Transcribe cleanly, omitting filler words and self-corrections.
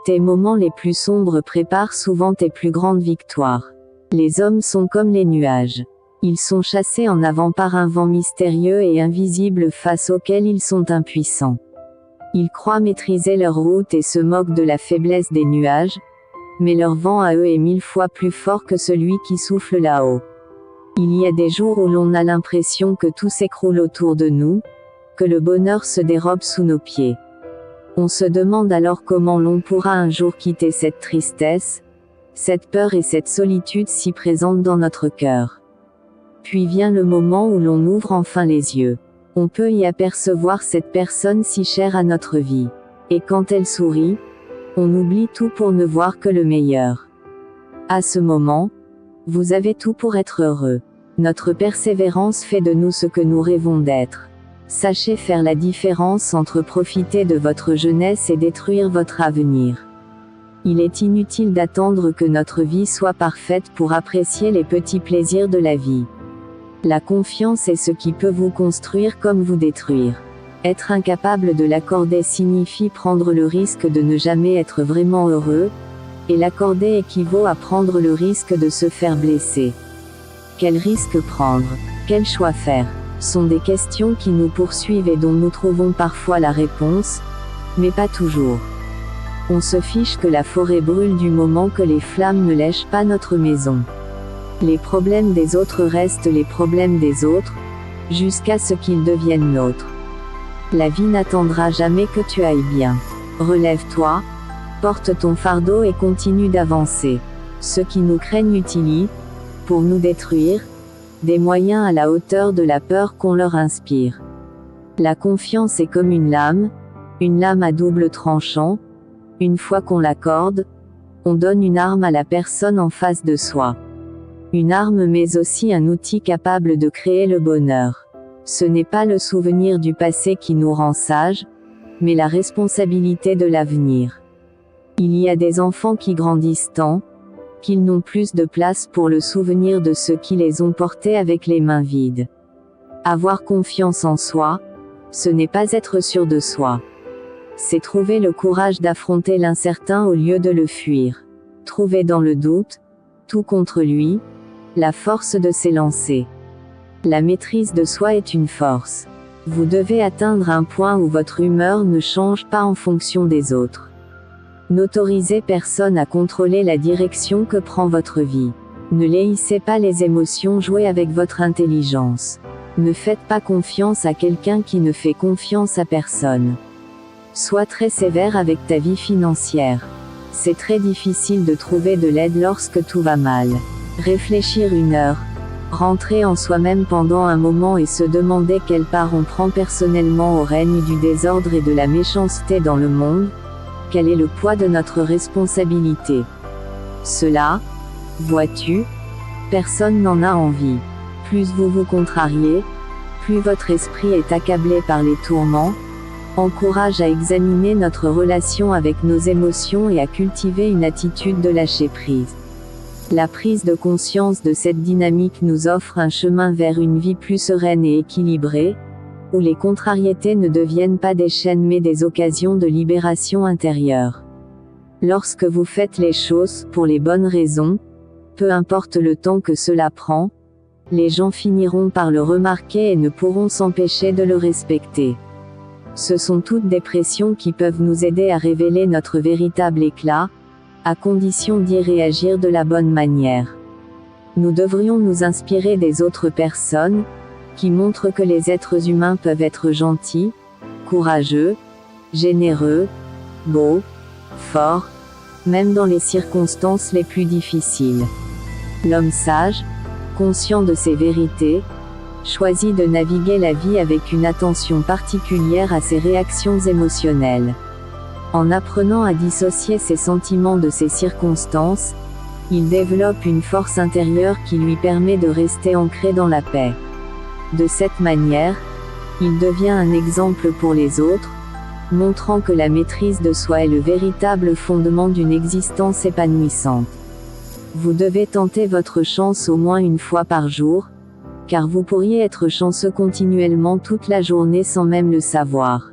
Tes moments les plus sombres préparent souvent tes plus grandes victoires. Les hommes sont comme les nuages. Ils sont chassés en avant par un vent mystérieux et invisible face auquel ils sont impuissants. Ils croient maîtriser leur route et se moquent de la faiblesse des nuages, mais leur vent à eux est 1000 fois plus fort que celui qui souffle là-haut. Il y a des jours où l'on a l'impression que tout s'écroule autour de nous, que le bonheur se dérobe sous nos pieds. On se demande alors comment l'on pourra un jour quitter cette tristesse, cette peur et cette solitude si présentes dans notre cœur. Puis vient le moment où l'on ouvre enfin les yeux. On peut y apercevoir cette personne si chère à notre vie. Et quand elle sourit, on oublie tout pour ne voir que le meilleur. À ce moment, vous avez tout pour être heureux. Notre persévérance fait de nous ce que nous rêvons d'être. Sachez faire la différence entre profiter de votre jeunesse et détruire votre avenir. Il est inutile d'attendre que notre vie soit parfaite pour apprécier les petits plaisirs de la vie. La confiance est ce qui peut vous construire comme vous détruire. Être incapable de l'accorder signifie prendre le risque de ne jamais être vraiment heureux, et l'accorder équivaut à prendre le risque de se faire blesser. Quel risque prendre? Quel choix faire? Sont des questions qui nous poursuivent et dont nous trouvons parfois la réponse, mais pas toujours. On se fiche que la forêt brûle du moment que les flammes ne lèchent pas notre maison. Les problèmes des autres restent les problèmes des autres, jusqu'à ce qu'ils deviennent nôtres. La vie n'attendra jamais que tu ailles bien. Relève-toi, porte ton fardeau et continue d'avancer. Ceux qui nous craignent utilisent, pour nous détruire, des moyens à la hauteur de la peur qu'on leur inspire. La confiance est comme une lame à double tranchant. Une fois qu'on l'accorde, on donne une arme à la personne en face de soi. Une arme mais aussi un outil capable de créer le bonheur. Ce n'est pas le souvenir du passé qui nous rend sages, mais la responsabilité de l'avenir. Il y a des enfants qui grandissent tant, qu'ils n'ont plus de place pour le souvenir de ceux qui les ont portés avec les mains vides. Avoir confiance en soi, ce n'est pas être sûr de soi. C'est trouver le courage d'affronter l'incertain au lieu de le fuir. Trouver dans le doute, tout contre lui, la force de s'élancer. La maîtrise de soi est une force. Vous devez atteindre un point où votre humeur ne change pas en fonction des autres. N'autorisez personne à contrôler la direction que prend votre vie. Ne laissez pas les émotions jouer avec votre intelligence. Ne faites pas confiance à quelqu'un qui ne fait confiance à personne. Sois très sévère avec ta vie financière. C'est très difficile de trouver de l'aide lorsque tout va mal. Réfléchir 1 heure, rentrer en soi-même pendant un moment et se demander quelle part on prend personnellement au règne du désordre et de la méchanceté dans le monde. Quel est le poids de notre responsabilité? Cela, vois-tu, personne n'en a envie. Plus vous vous contrariez, plus votre esprit est accablé par les tourments. Encourage à examiner notre relation avec nos émotions et à cultiver une attitude de lâcher prise. La prise de conscience de cette dynamique nous offre un chemin vers une vie plus sereine et équilibrée, où les contrariétés ne deviennent pas des chaînes mais des occasions de libération intérieure. Lorsque vous faites les choses pour les bonnes raisons, peu importe le temps que cela prend, les gens finiront par le remarquer et ne pourront s'empêcher de le respecter. Ce sont toutes des pressions qui peuvent nous aider à révéler notre véritable éclat, à condition d'y réagir de la bonne manière. Nous devrions nous inspirer des autres personnes, qui montrent que les êtres humains peuvent être gentils, courageux, généreux, beaux, forts, même dans les circonstances les plus difficiles. L'homme sage, conscient de ses vérités, choisit de naviguer la vie avec une attention particulière à ses réactions émotionnelles. En apprenant à dissocier ses sentiments de ses circonstances, il développe une force intérieure qui lui permet de rester ancré dans la paix. De cette manière, il devient un exemple pour les autres, montrant que la maîtrise de soi est le véritable fondement d'une existence épanouissante. Vous devez tenter votre chance au moins 1 fois par jour, car vous pourriez être chanceux continuellement toute la journée sans même le savoir.